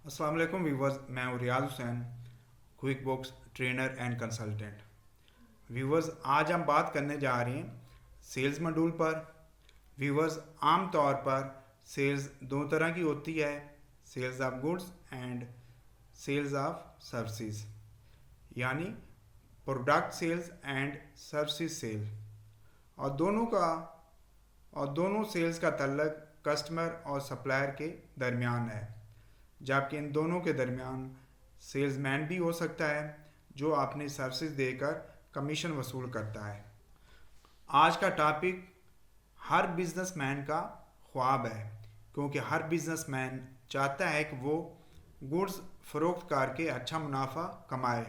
अस्सलाम वालेकुम व्यूवर्स, मैं हूँ Riyaz Hussain, QuickBooks trainer and consultant. Viewers, आज हम बात करने जा रहे हैं सेल्स मॉड्यूल पर। व्यूवर्स, आम तौर पर सेल्स दो तरह की होती है, sales of goods and sales of services, यानी product sales and services sale. और दोनों सेल्स का तल्लक कस्टमर और सप्लायर के दरमियान है, जबकि इन दोनों के दरमियान सेल्समैन भी हो सकता है जो अपनी सर्विसेज देकर कमीशन वसूल करता है। आज का टॉपिक हर बिजनेसमैन का ख्वाब है, क्योंकि हर बिजनेसमैन चाहता है कि वो गुड्स फरोख्त करके अच्छा मुनाफा कमाए।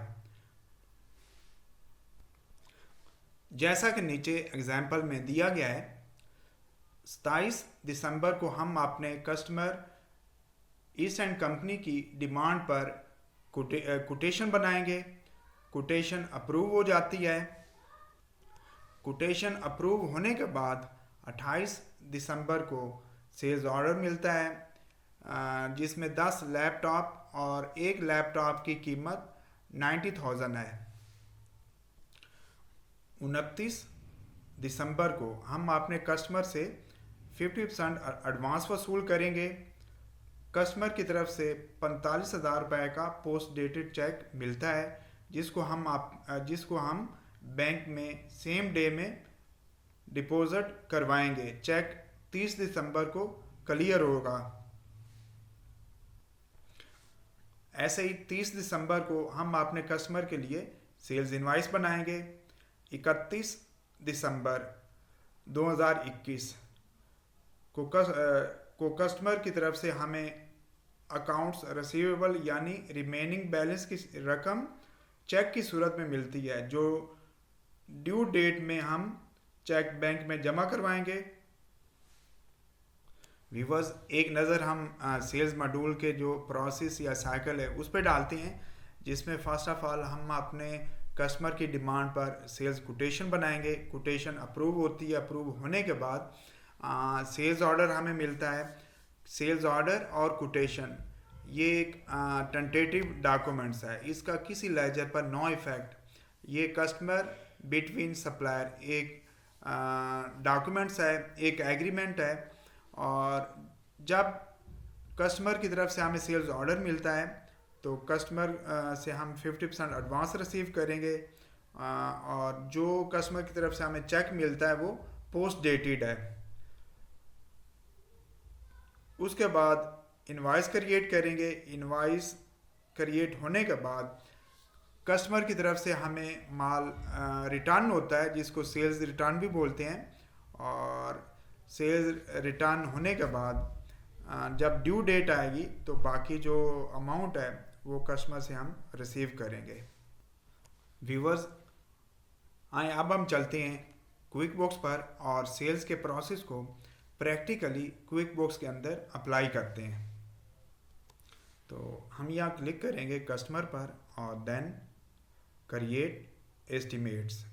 जैसा कि नीचे एग्जाम्पल में दिया गया है, 27 दिसंबर को हम अपने कस्टमर ईस्ट एंड कंपनी की डिमांड पर कोटेशन बनाएंगे। कोटेशन अप्रूव हो जाती है। कोटेशन अप्रूव होने के बाद 28 दिसंबर को सेल्स ऑर्डर मिलता है, जिसमें 10 लैपटॉप और एक लैपटॉप की कीमत 90,000 है। 29 दिसंबर को हम अपने कस्टमर से 50% एडवांस वसूल करेंगे। कस्टमर की तरफ से 45,000 रुपये का पोस्ट डेटेड चेक मिलता है, जिसको हम बैंक में सेम डे में डिपॉजिट करवाएंगे। चेक 30 दिसंबर को क्लियर होगा। ऐसे ही 30 दिसंबर को हम अपने कस्टमर के लिए सेल्स इनवाइस बनाएंगे। 31 दिसंबर 2021 को कस्टमर की तरफ से हमें अकाउंट्स रिसीवेबल यानी रिमेनिंग बैलेंस की रकम चेक की सूरत में मिलती है, जो ड्यू डेट में हम चेक बैंक में जमा करवाएंगे। व्यूवर्स, एक नज़र हम सेल्स मॉड्यूल के जो प्रोसेस या साइकिल है उस पर डालते हैं, जिसमें फर्स्ट ऑफ ऑल हम अपने कस्टमर की डिमांड पर सेल्स कोटेशन बनाएंगे। कोटेशन अप्रूव होती है। अप्रूव होने के बाद सेल्स ऑर्डर हमें मिलता है। सेल्स ऑर्डर और कोटेशन ये एक टेंटेटिव डॉक्यूमेंट्स है, इसका किसी लेजर पर नो इफेक्ट। ये कस्टमर बिटवीन सप्लायर एक डॉक्यूमेंट्स है, एक एग्रीमेंट है। और जब कस्टमर की तरफ से हमें सेल्स ऑर्डर मिलता है तो कस्टमर से हम 50% एडवांस रिसीव करेंगे, और जो कस्टमर की तरफ से हमें चेक मिलता है वो पोस्ट डेटेड है। उसके बाद इनवाइस क्रिएट करेंगे। इनवाइस क्रिएट होने के बाद कस्टमर की तरफ से हमें माल रिटर्न होता है, जिसको सेल्स रिटर्न भी बोलते हैं। और सेल्स रिटर्न होने के बाद जब ड्यू डेट आएगी तो बाकी जो अमाउंट है वो कस्टमर से हम रिसीव करेंगे। व्यूवर्स, आए अब हम चलते हैं क्विक बुक्स पर और सेल्स के प्रोसेस को प्रैक्टिकली क्विक बुक्स के अंदर अप्लाई करते हैं। तो हम यहाँ क्लिक करेंगे कस्टमर पर और देन क्रिएट एस्टिमेट्स।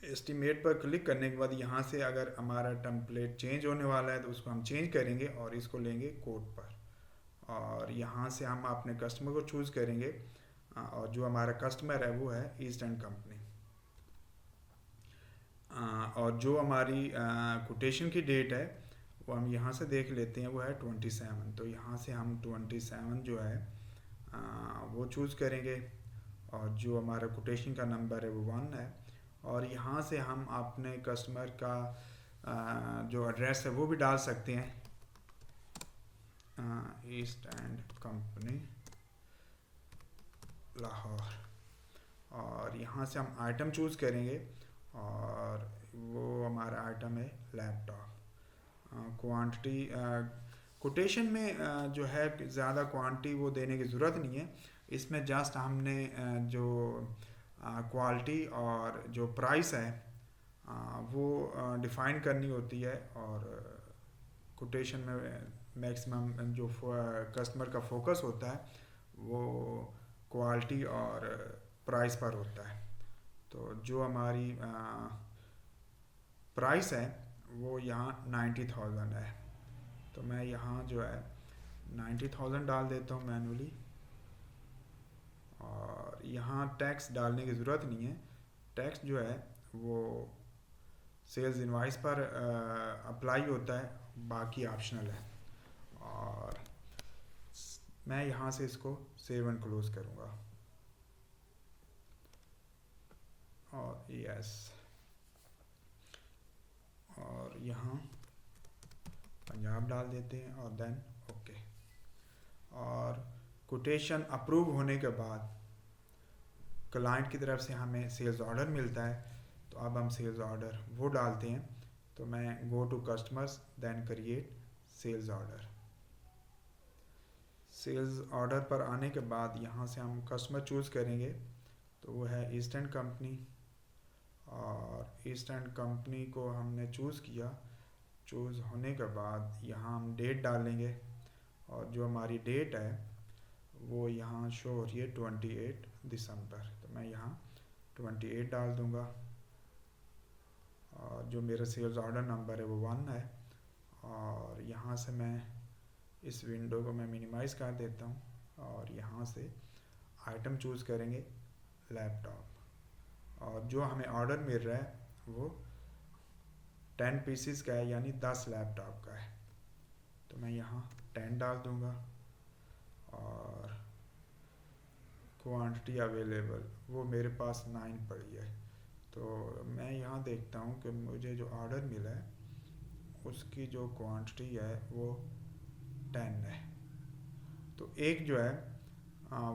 एस्टिमेट पर क्लिक करने के बाद यहाँ से अगर हमारा टेम्पलेट चेंज होने वाला है तो उसको हम चेंज करेंगे और इसको लेंगे कोड पर। और यहाँ से हम अपने कस्टमर को चूज़ करेंगे, और जो हमारा कस्टमर है वो है ईस्ट एंड कंपनी। और जो हमारी कोटेशन की डेट है वो हम यहाँ से देख लेते हैं, वो है 27। तो यहाँ से हम 27 जो है वो चूज़ करेंगे, और जो हमारा कोटेशन का नंबर है वो 1 है। और यहाँ से हम अपने कस्टमर का जो एड्रेस है वो भी डाल सकते हैं, ईस्ट एंड कंपनी लाहौर। और यहाँ से हम आइटम चूज़ करेंगे, और वो हमारा आइटम है लैपटॉप। क्वांटिटी कोटेशन में जो है ज़्यादा क्वांटिटी वो देने की ज़रूरत नहीं है। इसमें जस्ट हमने जो क्वालिटी और जो प्राइस है वो डिफ़ाइन करनी होती है। और कोटेशन में मैक्सिमम जो कस्टमर का फोकस होता है वो क्वालिटी और प्राइस पर होता है। तो जो हमारी प्राइस है वो यहाँ 90,000 है। तो मैं यहाँ जो है 90,000 डाल देता हूँ मैनुअली। और यहाँ टैक्स डालने की ज़रूरत नहीं है, टैक्स जो है वो सेल्स इनवाइस पर अप्लाई होता है, बाकी ऑप्शनल है। और मैं यहाँ से इसको सेव एंड क्लोज करूँगा और यस, और यहाँ पंजाब डाल देते हैं और देन ओके। और कोटेशन अप्रूव होने के बाद क्लाइंट की तरफ से हमें सेल्स ऑर्डर मिलता है, तो अब हम सेल्स ऑर्डर वो डालते हैं। तो मैं go to customers then create sales order. Sales order पर आने के बाद यहाँ से हम कस्टमर चूज़ करेंगे, तो वो है ईस्टर्न कंपनी। और ईस्टर्न कंपनी को हमने चूज़ किया, चूज़ होने के बाद यहाँ हम डेट डालेंगे, और जो हमारी डेट है वो यहाँ शो हो रही है 28 दिसंबर, तो मैं यहाँ 28 डाल दूँगा। और जो मेरा सेल्स ऑर्डर नंबर है वो 1 है। और यहाँ से मैं इस विंडो को मैं मिनिमाइज़ कर देता हूँ, और यहाँ से आइटम चूज़ करेंगे लैपटॉप, और जो हमें ऑर्डर मिल रहा है वो 10 पीसीस का है, यानी 10 लैपटॉप का है, तो मैं यहाँ 10 डाल दूँगा। और क्वांटिटी अवेलेबल वो मेरे पास 9 पड़ी है, तो मैं यहाँ देखता हूँ कि मुझे जो ऑर्डर मिला है उसकी जो क्वांटिटी है वो 10 है। तो एक जो है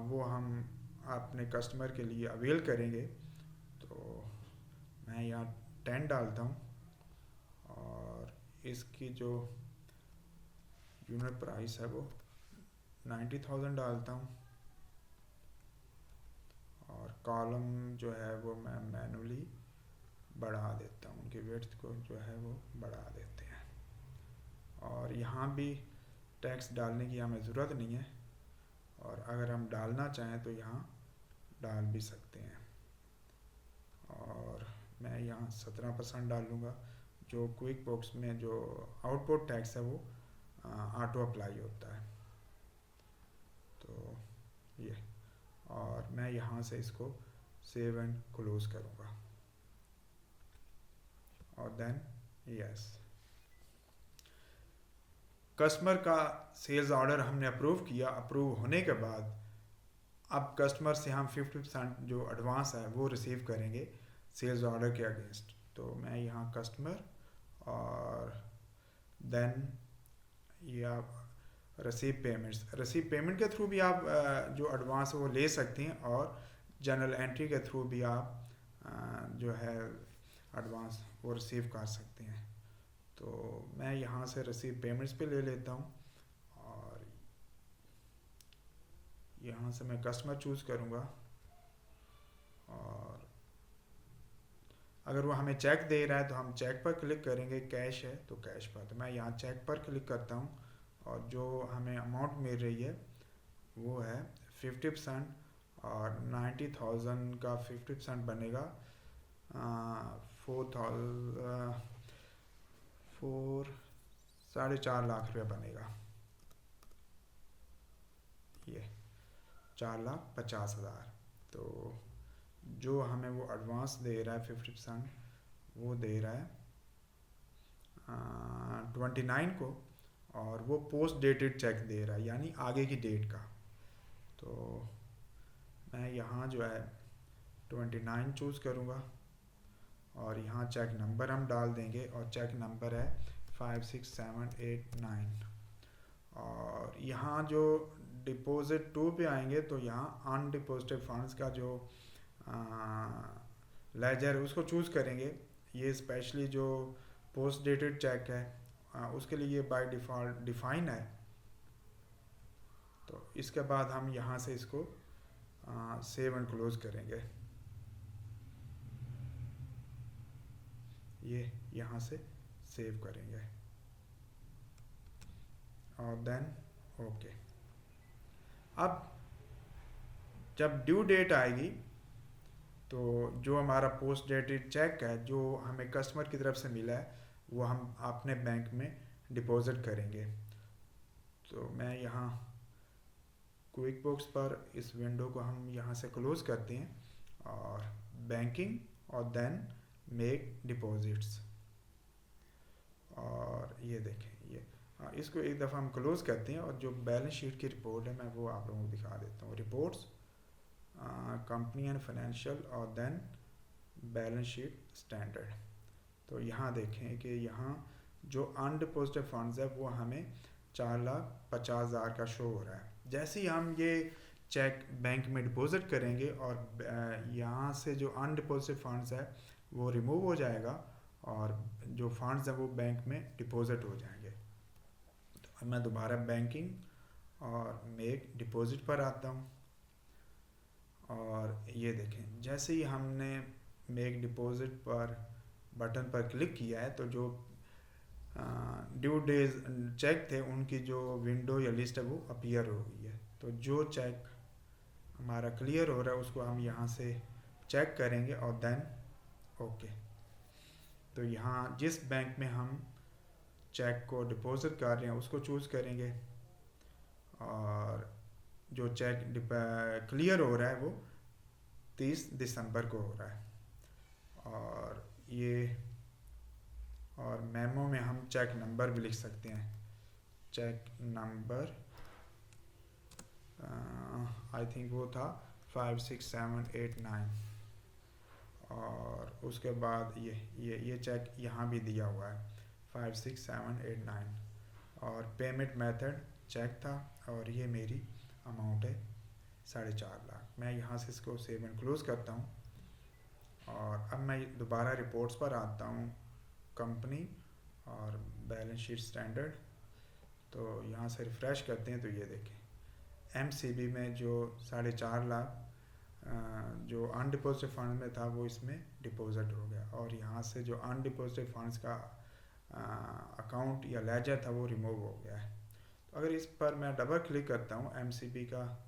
वो हम अपने कस्टमर के लिए अवेल करेंगे, तो मैं यहाँ 10 डालता हूँ। और इसकी जो यूनिट प्राइस है वो 90,000 डालता हूँ। और कॉलम जो है वो मैं मैनुअली बढ़ा देता हूँ, उनकी विड्थ को जो है वो बढ़ा देते हैं। और यहाँ भी टैक्स डालने की हमें ज़रूरत नहीं है, और अगर हम डालना चाहें तो यहाँ डाल भी सकते हैं। और मैं यहाँ 17% डालूँगा। जो क्विक बॉक्स में जो आउटपुट टैक्स है वो ऑटो अप्लाई होता है, तो ये। और मैं यहाँ से इसको सेव एंड क्लोज करूँगा और देन यस। कस्टमर का सेल्स ऑर्डर हमने अप्रूव किया। अप्रूव होने के बाद अब कस्टमर से हम 50% जो एडवांस है वो रिसीव करेंगे सेल्स ऑर्डर के अगेंस्ट। तो मैं यहाँ कस्टमर और देन ये आप रिसीव पेमेंट के थ्रू भी आप जो एडवांस है वो ले सकते हैं, और जनरल एंट्री के थ्रू भी आप जो है एडवांस वो रिसीव कर सकते हैं। तो मैं यहाँ से रिसीव पेमेंट्स पे ले लेता हूँ, और यहाँ से मैं कस्टमर चूज़ करूँगा। और अगर वो हमें चेक दे रहा है तो हम चेक पर क्लिक करेंगे, कैश है तो कैश पर, तो मैं यहाँ चेक पर क्लिक करता हूँ। और जो हमें अमाउंट मिल रही है वो है 50%, और 90,000 का 50% बनेगा 4.5 लाख रुपया बनेगा, ये 4,50,000। तो जो हमें वो एडवांस दे रहा है 50% वो दे रहा है 29 को, और वो पोस्ट डेटेड चेक दे रहा है, यानी आगे की डेट का। तो मैं यहाँ जो है 29 चूज़ करूँगा, और यहाँ चेक नंबर हम डाल देंगे, और चेक नंबर है 56789। और यहाँ जो डिपॉजिट टू पे आएंगे तो यहाँ अनडिपॉजिटेड फंड्स का जो लेजर है उसको चूज़ करेंगे। ये स्पेशली जो पोस्ट डेटेड चेक है उसके लिए बाय डिफ़ॉल्ट डिफाइन है। तो इसके बाद हम यहाँ से इसको सेव एंड क्लोज करेंगे, ये यहाँ से सेव करेंगे और देन ओके। अब जब ड्यू डेट आएगी तो जो हमारा पोस्ट डेटेड चेक है जो हमें कस्टमर की तरफ से मिला है वो हम अपने बैंक में डिपॉजिट करेंगे। तो मैं यहाँ क्विक बुक्स पर इस विंडो को हम यहाँ से क्लोज़ करते हैं और बैंकिंग और देन मेक डिपॉजिट्स, और ये देखें ये इसको एक दफ़ा हम क्लोज़ करते हैं और जो बैलेंस शीट की रिपोर्ट है मैं वो आप लोगों को दिखा देता हूँ। रिपोर्ट्स, कंपनी एंड फाइनेंशियल और देन बैलेंस शीट स्टैंडर्ड। तो यहाँ देखें कि यहाँ जो अनडिपॉजिटेड फंड्स है वो हमें 4,50,000 का शो हो रहा है। जैसे ही हम ये चेक बैंक में डिपॉजिट करेंगे और यहाँ से जो अनडिपॉजिटेड फंड्स है वो रिमूव हो जाएगा और जो फंड्स हैं वो बैंक में डिपॉजिट हो जाएंगे। तो अब मैं दोबारा बैंकिंग और मेक डिपॉजिट पर आता हूँ और ये देखें जैसे ही हमने मेक डिपॉजिट पर बटन पर क्लिक किया है तो जो ड्यू डेज चेक थे उनकी जो विंडो या लिस्ट है वो अपीयर हो गई है। तो जो चेक हमारा क्लियर हो रहा है उसको हम यहाँ से चेक करेंगे और देन ओके। तो यहाँ जिस बैंक में हम चेक को डिपॉजिट कर रहे हैं उसको चूज़ करेंगे और जो चेक क्लियर हो रहा है वो 30 दिसंबर को हो रहा है। और मेमो में हम चेक नंबर भी लिख सकते हैं, चेक नंबर आई थिंक वो था 56789 और उसके बाद ये चेक यहाँ भी दिया हुआ है 56789 और पेमेंट मेथड चेक था और ये मेरी अमाउंट है 4.5 लाख। मैं यहाँ से इसको सेव एंड क्लोज़ करता हूँ और अब मैं दोबारा रिपोर्ट्स पर आता हूँ, कंपनी और बैलेंस शीट स्टैंडर्ड। तो यहाँ से रिफ़्रेश करते हैं तो ये देखें एमसीबी में जो 4.5 लाख जो अनडिपॉजिटेड फंड में था वो इसमें डिपॉजिट हो गया और यहाँ से जो अनडिपॉजिटेड फंड्स का अकाउंट या लेजर था वो रिमूव हो गया है। तो अगर इस पर मैं डबल क्लिक करता हूँ एमसीबी का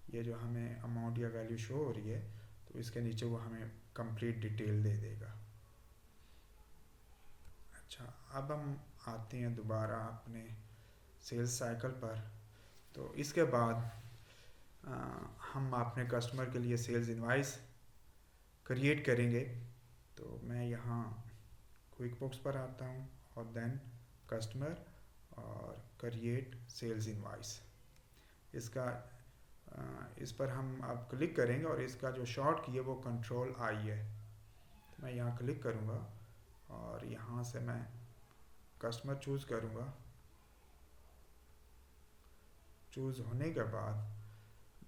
ये जो हमें अमाउंट या वैल्यू शो हो रही है तो इसके नीचे वो हमें कंप्लीट डिटेल दे देगा। अच्छा, अब हम आते हैं दोबारा अपने सेल्स साइकिल पर। तो इसके बाद हम अपने कस्टमर के लिए सेल्स इनवाइस क्रिएट करेंगे। तो मैं यहाँ क्विक बुक्स पर आता हूँ और देन कस्टमर और क्रिएट सेल्स इनवाइस, इस पर हम अब क्लिक करेंगे और इसका जो शॉर्ट की है वो कंट्रोल आई है। तो मैं यहाँ क्लिक करूँगा और यहाँ से मैं कस्टमर चूज़ करूँगा। चूज़ होने के बाद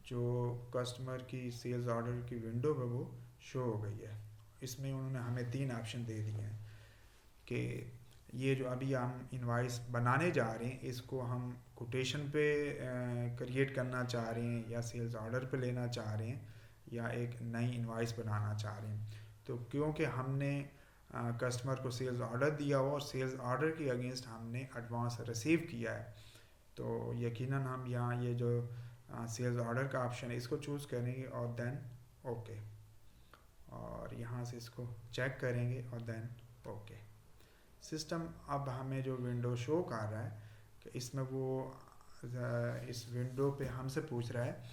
जो कस्टमर की सेल्स ऑर्डर की विंडो है वो शो हो गई है। इसमें उन्होंने हमें 3 ऑप्शन दे दिए हैं कि ये जो अभी हम इनवाइस बनाने जा रहे हैं इसको हम कोटेशन पे क्रिएट करना चाह रहे हैं या सेल्स ऑर्डर पे लेना चाह रहे हैं या एक नई इनवाइस बनाना चाह रहे हैं। तो क्योंकि हमने कस्टमर को सेल्स ऑर्डर दिया हुआ और सेल्स ऑर्डर के अगेंस्ट हमने एडवांस रिसीव किया है तो यकीनन हम यहाँ ये जो सेल्स ऑर्डर का ऑप्शन है इसको चूज़ करेंगे और देन ओके और यहाँ से इसको चेक करेंगे और देन ओके। सिस्टम अब हमें जो विंडो शो कर रहा है कि इसमें वो इस विंडो पे हमसे पूछ रहा है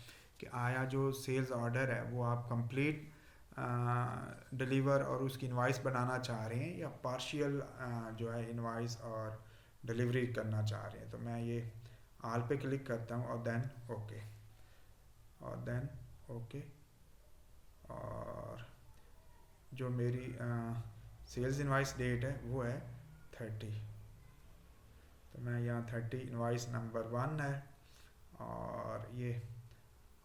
कि आया जो सेल्स ऑर्डर है वो आप कंप्लीट डिलीवर और उसकी इनवाइस बनाना चाह रहे हैं या पार्शियल जो है इनवाइस और डिलीवरी करना चाह रहे हैं। तो मैं ये ऑल पे क्लिक करता हूँ और देन ओके और देन ओके और जो मेरी सेल्स इनवाइस डेट है वो है 30। तो मैं यहाँ 30 इनवाइस नंबर 1 है और ये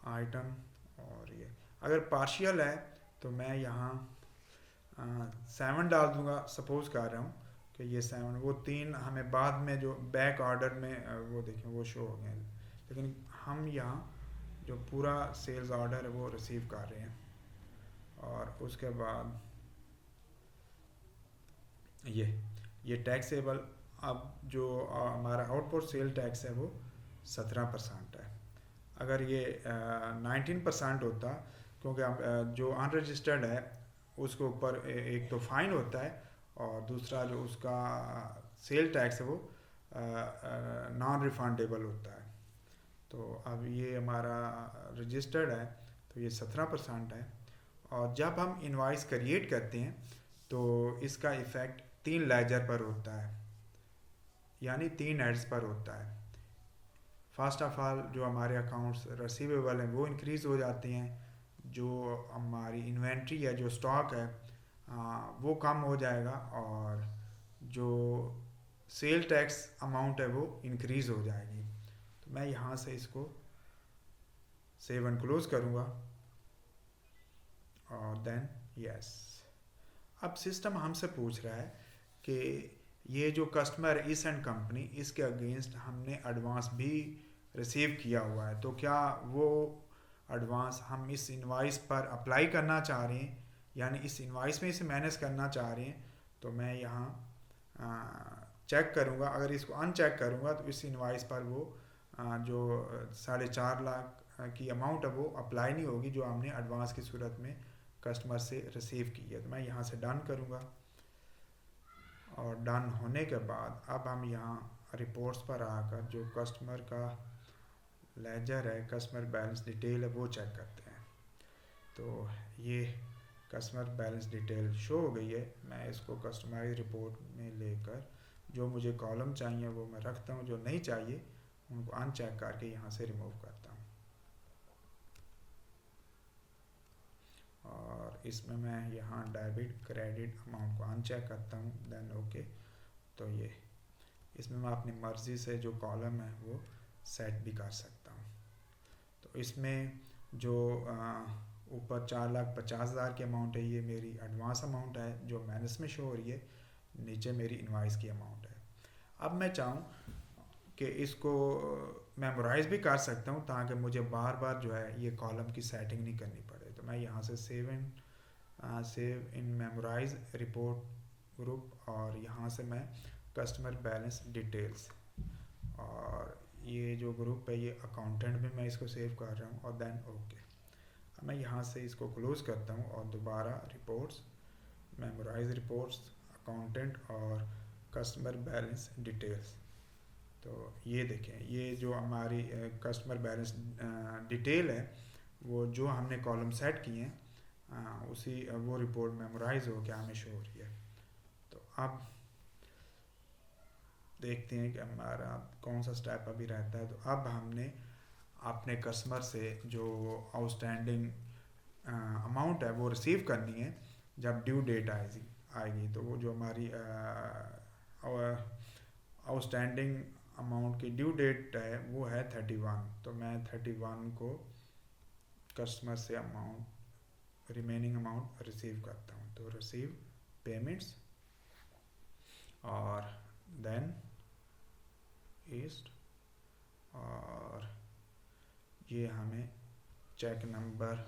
आइटम और ये अगर पार्शियल है तो मैं यहाँ 7 डाल दूँगा। सपोज़ कर रहा हूँ कि ये 7 वो 3 हमें बाद में जो बैक ऑर्डर में वो देखें वो शो हो गए, लेकिन हम यहाँ जो पूरा सेल्स ऑर्डर है वो रिसीव कर रहे हैं। और उसके बाद ये टैक्सेबल अब जो हमारा आउटपुट सेल टैक्स है वो 17% है। अगर ये 19% होता क्योंकि जो अनरजिस्टर्ड है उसके ऊपर एक तो फ़ाइन होता है और दूसरा जो उसका सेल टैक्स है वो नॉन रिफंडेबल होता है। तो अब ये हमारा रजिस्टर्ड है, तो ये 17% है। और जब हम इनवाइस क्रिएट करते हैं तो इसका इफ़ेक्ट 3 लेजर पर होता है, यानी 3 एड्स पर होता है। फर्स्ट ऑफ ऑल जो हमारे अकाउंट्स रिसीवेबल हैं वो इंक्रीज़ हो जाते हैं, जो हमारी इन्वेंट्री है, जो स्टॉक है, वो कम हो जाएगा, और जो सेल टैक्स अमाउंट है वो इंक्रीज़ हो जाएगी। तो मैं यहाँ से इसको सेव एंड क्लोज करूँगा और देन यस। अब सिस्टम हमसे पूछ रहा है कि ये जो कस्टमर इस एंड कंपनी, इसके अगेंस्ट हमने एडवांस भी रिसीव किया हुआ है, तो क्या वो एडवांस हम इस इनवाइस पर अप्लाई करना चाह रहे हैं, यानी इस इनवाइस में इसे मैनेज करना चाह रहे हैं। तो मैं यहाँ चेक करूँगा, अगर इसको अनचेक करूँगा तो इस इनवाइस पर वो जो 4.5 लाख की अमाउंट है वो अप्लाई नहीं होगी, जो हमने एडवांस की सूरत में कस्टमर से रिसीव की है। तो मैं यहाँ से डन करूँगा, और डन होने के बाद अब हम यहाँ रिपोर्ट्स पर आकर जो कस्टमर का लेजर है, कस्टमर बैलेंस डिटेल है, वो चेक करते हैं। तो ये कस्टमर बैलेंस डिटेल शो हो गई है। मैं इसको कस्टमाइज रिपोर्ट में लेकर जो मुझे कॉलम चाहिए वो मैं रखता हूँ, जो नहीं चाहिए उनको अनचेक करके यहाँ से रिमूव करता हूँ। और इसमें मैं यहाँ डेबिट क्रेडिट अमाउंट को अनचेक करता हूँ, देन ओके। तो ये इसमें मैं अपनी मर्ज़ी से जो कॉलम है वो सेट भी कर सकता हूँ। तो इसमें जो ऊपर 4,50,000 की अमाउंट है, ये मेरी एडवांस अमाउंट है जो मैनेज में शो हो रही है, नीचे मेरी इनवाइस की अमाउंट है। अब मैं चाहूँ कि इसको मेमोराइज भी कर सकता हूँ, ताकि मुझे बार बार जो है ये कॉलम की सेटिंग नहीं करनी पड़े। तो मैं यहाँ से save in memorize report group, और यहाँ से मैं कस्टमर बैलेंस डिटेल्स, और ये जो ग्रुप है ये अकाउंटेंट में मैं इसको सेव कर रहा हूँ, और देन ओके। अब मैं यहाँ से इसको क्लोज़ करता हूँ और दोबारा रिपोर्ट्स, मेमोराइज रिपोर्ट्स, अकाउंटेंट और कस्टमर बैलेंस डिटेल्स। तो ये देखें, ये जो हमारी कस्टमर बैलेंस डिटेल है, वो जो हमने कॉलम सेट किए हैं उसी वो रिपोर्ट मेमोराइज हो के हमें शो हो रही है। तो अब देखते हैं कि हमारा कौन सा स्टेप अभी रहता है। तो अब हमने अपने कस्टमर से जो आउटस्टैंडिंग अमाउंट है वो रिसीव करनी है जब ड्यू डेट आएगी। तो वो जो हमारी आउटस्टैंडिंग अमाउंट की ड्यू डेट है वो है 31। तो मैं 31 को कस्टमर से अमाउंट, रिमेनिंग अमाउंट रिसीव करता हूँ। तो रिसीव पेमेंट्स, और देन ईस्ट, और ये हमें चेक नंबर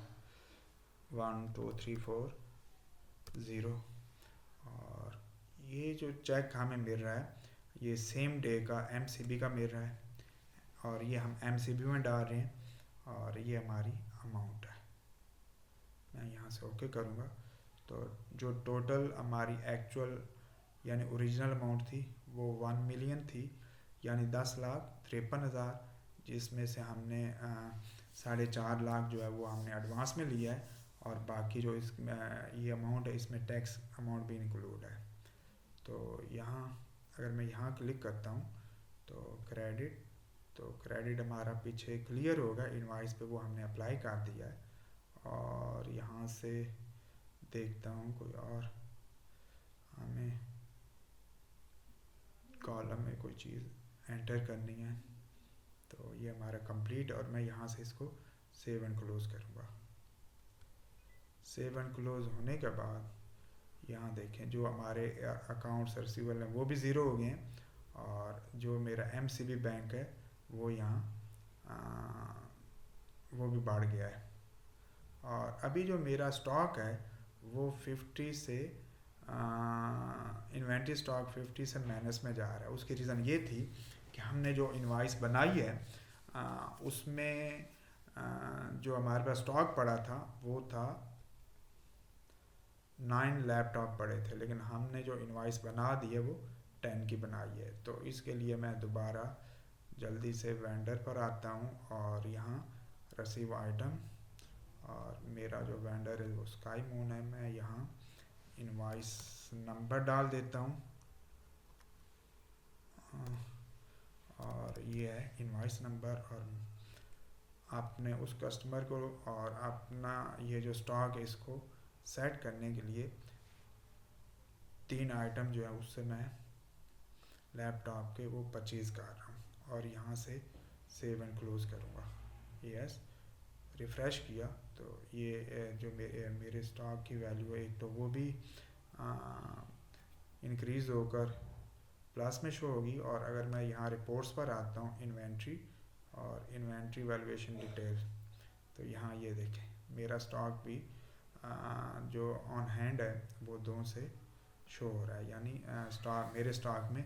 12340, और ये जो चेक हमें मिल रहा है ये सेम डे का MCB का मिल रहा है, और ये हम MCB में डाल रहे हैं, और ये हमारी अमाउंट है। मैं यहाँ से ओके करूँगा। तो जो टोटल हमारी एक्चुअल यानी ओरिजिनल अमाउंट थी वो 1 मिलियन थी, यानी 10,53,000, जिसमें से हमने 4.5 लाख जो है वो हमने एडवांस में लिया है, और बाकी जो इस ये अमाउंट है इसमें टैक्स अमाउंट भी इंक्लूड है। तो यहाँ अगर मैं यहाँ क्लिक करता हूँ तो क्रेडिट, तो क्रेडिट हमारा पीछे क्लियर होगा, इनवाइस पे वो हमने अप्लाई कर दिया है। और यहाँ से देखता हूँ कोई और हमें कॉलम में कोई चीज़ एंटर करनी है। तो ये हमारा कंप्लीट, और मैं यहाँ से इसको सेव एंड क्लोज करूँगा। सेव एंड क्लोज होने के बाद यहाँ देखें जो हमारे अकाउंट्स रिसीवेबल हैं वो भी ज़ीरो हो गए हैं, और जो मेरा MCB बैंक है वो यहाँ वो भी बढ़ गया है। और अभी जो मेरा स्टॉक है वो 50 से इन्वेंट्री स्टॉक 50 से माइनस में जा रहा है। उसकी रीज़न ये थी कि हमने जो इनवाइस बनाई है उसमें जो हमारे पास स्टॉक पड़ा था वो था 9 लैपटॉप पड़े थे, लेकिन हमने जो इनवाइस बना दी है वो 10 की बनाई है। तो इसके लिए मैं दोबारा जल्दी से वेंडर पर आता हूँ और यहाँ रिसीव आइटम, और मेरा जो वेंडर है वो स्काई मून है। मैं यहाँ इनवाइस नंबर डाल देता हूँ और ये है इनवाइस नंबर। और आपने उस कस्टमर को और अपना ये जो स्टॉक है इसको सेट करने के लिए 3 आइटम जो है उससे मैं लैपटॉप के वो परचेज कर रहा हूँ और यहाँ से सेव एंड क्लोज करूँगा। यस, रिफ़्रेश किया तो ये जो मेरे स्टॉक की वैल्यू है, एक तो वो भी इंक्रीज़ होकर प्लस में शो होगी। और अगर मैं यहाँ रिपोर्ट्स पर आता हूँ इन्वेंट्री और इन्वेंट्री वैल्यूएशन डिटेल, तो यहाँ ये देखें मेरा स्टॉक भी जो ऑन हैंड है वो 2 से शो हो रहा है, यानी मेरे स्टॉक में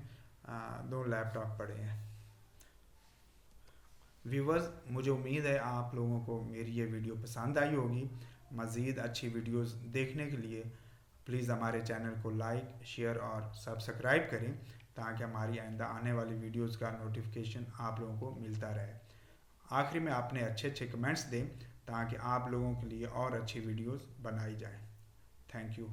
2 लैपटॉप पड़े हैं। व्यूवर्स, मुझे उम्मीद है आप लोगों को मेरी ये वीडियो पसंद आई होगी। मज़ीद अच्छी वीडियोस देखने के लिए प्लीज़ हमारे चैनल को लाइक, शेयर और सब्सक्राइब करें ताकि हमारी आइंदा आने वाली वीडियोस का नोटिफिकेशन आप लोगों को मिलता रहे। आखिर में आपने अच्छे अच्छे कमेंट्स दें ताकि आप लोगों के लिए और अच्छी वीडियोस बनाई जाएं। Thank you.